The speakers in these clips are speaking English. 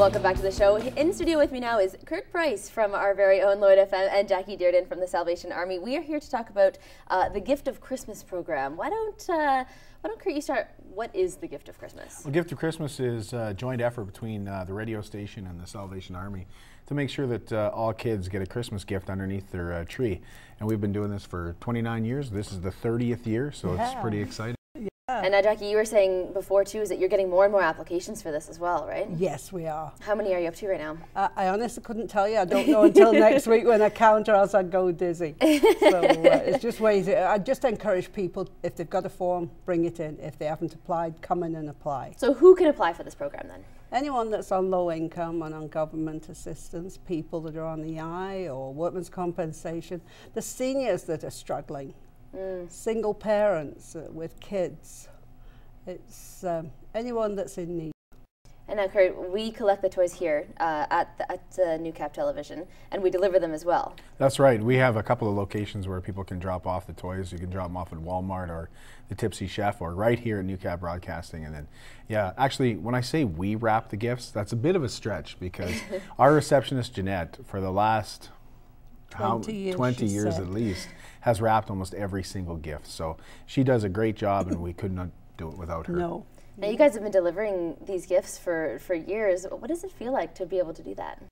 Welcome back to the show. In studio with me now is Kurt Price from our very own Lloyd FM and Jackie Dearden from the Salvation Army. We are here to talk about the Gift of Christmas program. Why don't Kurt, you start? What is the Gift of Christmas? Well, Gift of Christmas is a joint effort between the radio station and the Salvation Army to make sure that all kids get a Christmas gift underneath their tree. And we've been doing this for 29 years. This is the 30th year, so it's pretty exciting. And Jackie, you were saying before too, is that you're getting more and more applications for this as well, right? Yes, we are. How many are you up to right now? I honestly couldn't tell you. I don't know until next week when I count, or else I'd go dizzy. So it's just ways. I just encourage people, if they've got a form, bring it in. If they haven't applied, come in and apply. So who can apply for this program then? Anyone that's on low income and on government assistance, people that are on EI or workman's compensation, the seniors that are struggling. Single parents with kids. It's anyone that's in need. And now, Kurt, we collect the toys here at Newcap Television, and we deliver them as well. That's right. We have a couple of locations where people can drop off the toys. You can drop them off at Walmart or the Tipsy Chef, or right here at Newcap Broadcasting. And then, yeah, actually, when I say we wrap the gifts, that's a bit of a stretch, because our receptionist, Jeanette, for the last 20 years at least, has wrapped almost every single gift. So she does a great job, and we could not do it without her. No. Now, you guys have been delivering these gifts for years. What does it feel like to be able to do that?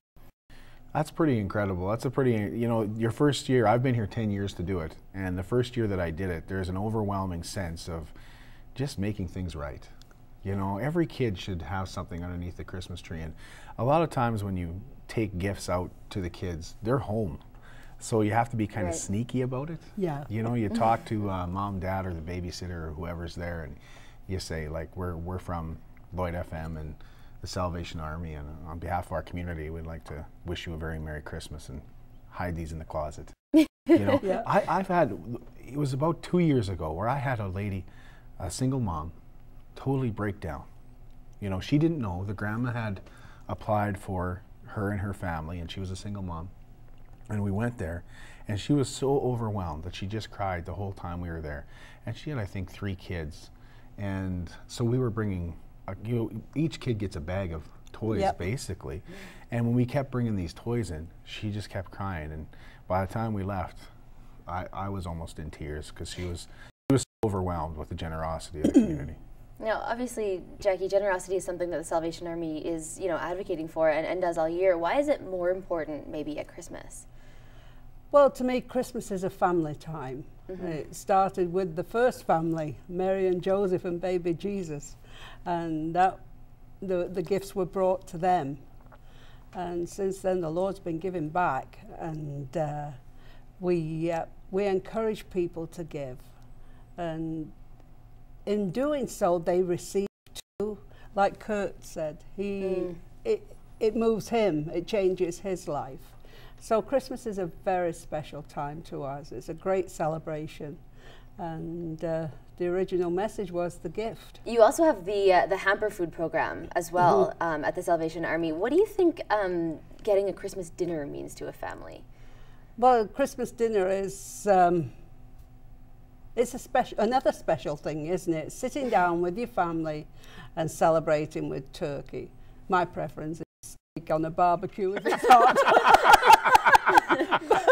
That's pretty incredible. That's a pretty, you know, your first year, I've been here 10 years to do it, and the first year that I did it, there's an overwhelming sense of just making things right. You know, every kid should have something underneath the Christmas tree, and a lot of times when you take gifts out to the kids, they're home. So you have to be kind of sneaky about it. Yeah. You know, you talk to mom, dad, or the babysitter, or whoever's there, and you say, like, we're from Lloyd FM and the Salvation Army, and on behalf of our community, we'd like to wish you a very Merry Christmas, and hide these in the closet. You know, I've had, it was about 2 years ago, where I had a lady, a single mom, totally break down. You know, she didn't know the grandma had applied for her and her family, and she was a single mom. And we went there, and she was so overwhelmed that she just cried the whole time we were there. And she had, I think, 3 kids. And so we were bringing, you know, each kid gets a bag of toys, basically. And when we kept bringing these toys in, she just kept crying. And by the time we left, I was almost in tears, because she was so overwhelmed with the generosity of the community. Now, obviously, Jackie, generosity is something that the Salvation Army is, you know, advocating for and does all year. Why is it more important maybe at Christmas? Well, to me, Christmas is a family time. It started with the first family, Mary and Joseph and baby Jesus, and that the gifts were brought to them. And since then, the Lord's been giving back, and we encourage people to give, and in doing so, they receive too. Like Kurt said, it moves him, it changes his life. So Christmas is a very special time to us. It's a great celebration, and the original message was the gift. You also have the hamper food program as well at the Salvation Army. What do you think getting a Christmas dinner means to a family? Well, Christmas dinner is it's another special thing, isn't it? Sitting down with your family and celebrating with turkey. My preference is steak on a barbecue if it's hot.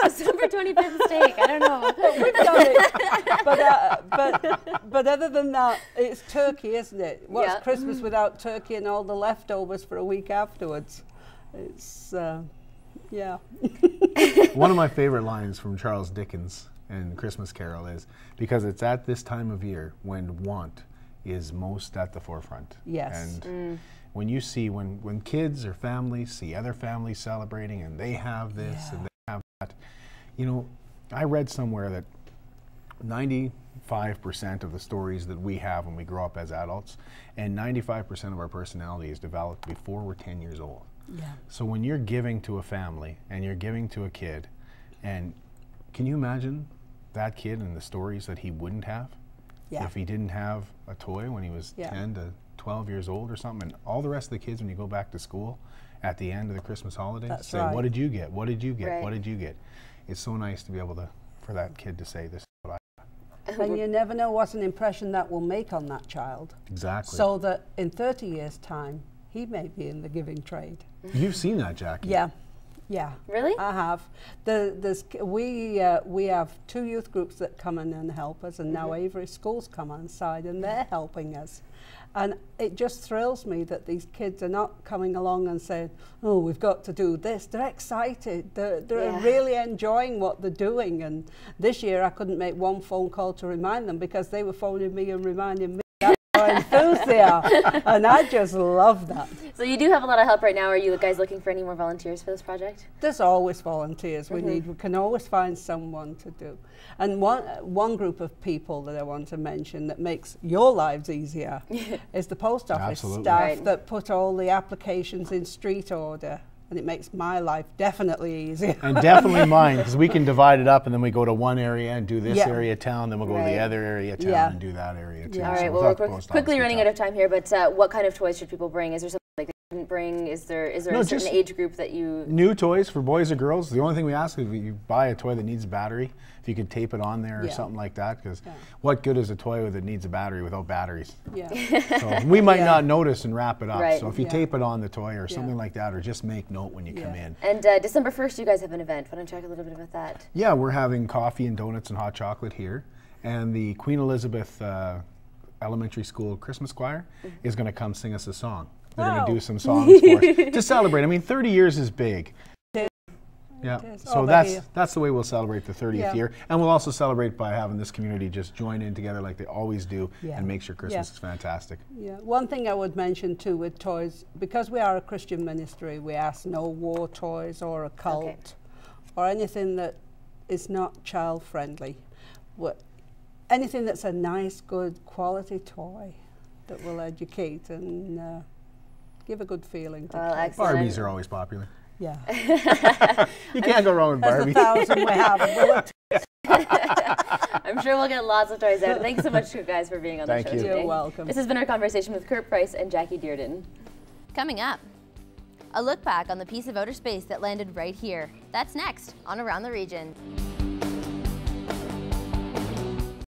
December 25th steak, I don't know. We've done it. But other than that, it's turkey, isn't it? What's Christmas without turkey and all the leftovers for a week afterwards? It's, yeah. One of my favorite lines from Charles Dickens in Christmas Carol is, because it's at this time of year when want is most at the forefront. Yes. And when you see, when kids or families see other families celebrating, and they have this and they have that, you know, I read somewhere that 95% of the stories that we have when we grow up as adults, and 95% of our personality is developed before we're 10 years old. Yeah. So when you're giving to a family and you're giving to a kid, and can you imagine that kid and the stories that he wouldn't have if he didn't have a toy when he was 10 to 12 years old or something? And all the rest of the kids, when you go back to school at the end of the Christmas holidays, say, what did you get? What did you get? What did you get? It's so nice to be able to, for that kid to say, this is what I got. And you never know what an impression that will make on that child. Exactly. So that in 30 years' time, he may be in the giving trade. You've seen that, Jackie. Yeah. Yeah. Really? I have. We have 2 youth groups that come in and help us, and now Avery Schools come on side and they're helping us. And it just thrills me that these kids are not coming along and saying, oh, we've got to do this. They're excited. They're really enjoying what they're doing. And this year I couldn't make one phone call to remind them because they were phoning me and reminding me how enthused they are. And I just love that. So you do have a lot of help right now. Are you guys looking for any more volunteers for this project? There's always volunteers we need. We can always find someone to do. And one group of people that I want to mention that makes your lives easier is the post office staff that put all the applications in street order. And it makes my life definitely easier. And definitely mine, because we can divide it up and then we go to one area and do this area of town, then we'll go to the other area of town and do that area too. All right, So well, we're quickly running out of time here, but what kind of toys should people bring? Is there something like they shouldn't bring? Is there a certain age group that you... New toys for boys or girls. The only thing we ask is if you buy a toy that needs a battery, if you could tape it on there or something like that, because what good is a toy that needs a battery without batteries? So we might not notice and wrap it up. So if you tape it on the toy or something like that, or just make note when you come in. And December 1st, you guys have an event. Why don't you talk a little bit about that? Yeah, we're having coffee and donuts and hot chocolate here. And the Queen Elizabeth Elementary School Christmas Choir is going to come sing us a song. They're going to do some songs for us to celebrate. I mean, 30 years is big. Yeah, so that's the way we'll celebrate the 30th year. And we'll also celebrate by having this community just join in together like they always do and make sure Christmas is fantastic. One thing I would mention too with toys, because we are a Christian ministry, we ask no war toys or occult or anything that is not child friendly. Anything that's a nice, good quality toy that will educate and give a good feeling to kids. Barbies are always popular. Yeah. You can't go wrong with Barbie. That's the 1,000 we have. I'm sure we'll get lots of toys out. Thanks so much, guys, for being on the show today. You're welcome. This has been our conversation with Kurt Price and Jackie Dearden. Coming up, a look back on the piece of outer space that landed right here. That's next on Around the Region.